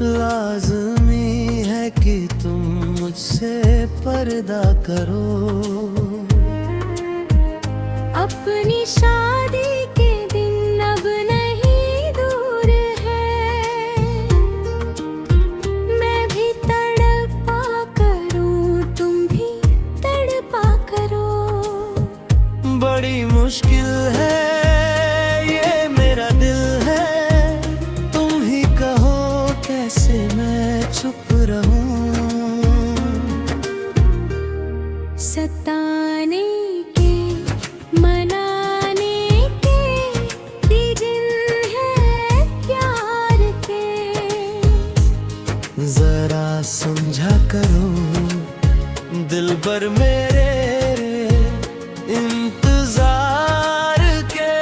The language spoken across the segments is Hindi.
लाज़मी है कि तुम मुझसे पर्दा करो। अपनी शादी के दिन अब नहीं दूर है, मैं भी तड़पा करूं तुम भी तड़पा करो। बड़ी मुश्किल है ये मेरा दिल है, तुम ही कहो कैसे मैं चुप रहूं। सताने के मनाने के दिन है प्यार के, जरा समझा करो दिल भर मेरे इंतजार के।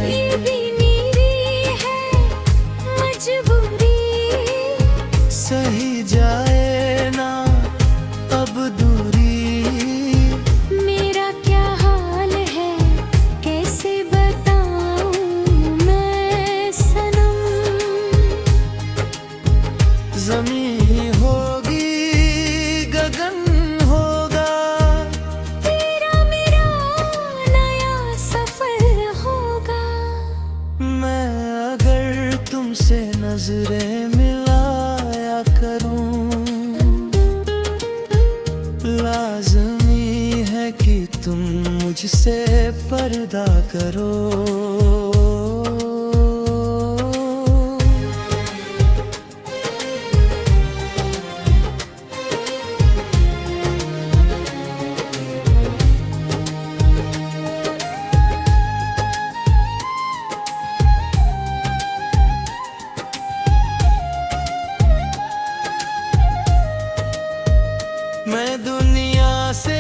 ये भी मेरी है मजबूरी, सही जाए ना अब दूरी। मेरा क्या हाल है कैसे बताऊं मैं सनम। ज़मीं होगी गगन होगा, तेरा मेरा नया सफर होगा। मैं अगर तुमसे नजरें मिलाया करूं, लाज़मी है कि तुम मुझसे पर्दा करो। मैं दुनिया से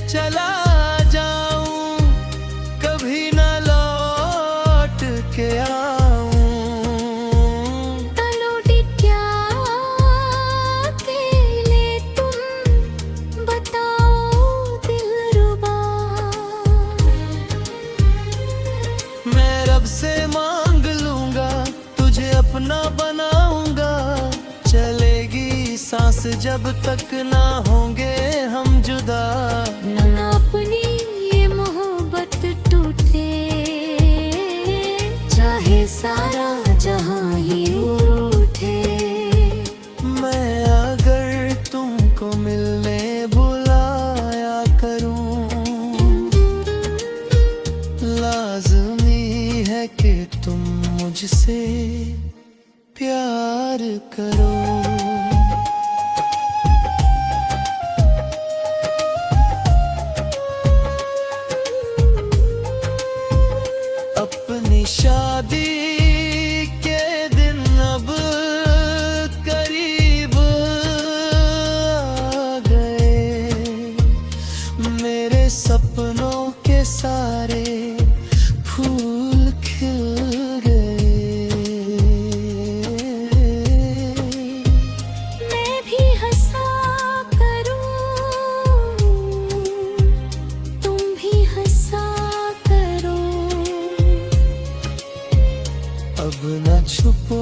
चला जाऊं, कभी न लौट के आऊं। लौट क्या अकेले तुम बताओ दिलरुबा। मैं रब से मांग लूंगा, तुझे अपना बनाऊंगा। चलेगी सांस जब तक ना होंगे हम जुदा। ना अपनी ये मोहब्बत टूटे, चाहे सारा जहां ही उठे। मैं अगर तुमको मिलने बुलाया करूं, लाज़मी है कि तुम मुझसे प्यार करो। अपनी शादी के दिन अब करीब आ गए, मेरे सपनों के सारे फूल खिल गए। मैं भी हंसा करूं तुम भी हंसा करो। अब न छुपो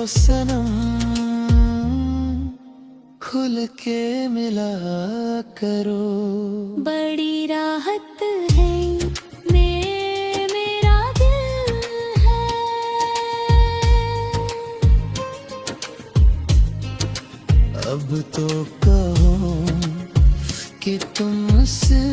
सनम, खुल के मिला करो। बड़ी राहत है मेरा दिल है, अब तो कहो कि तुम मुझसे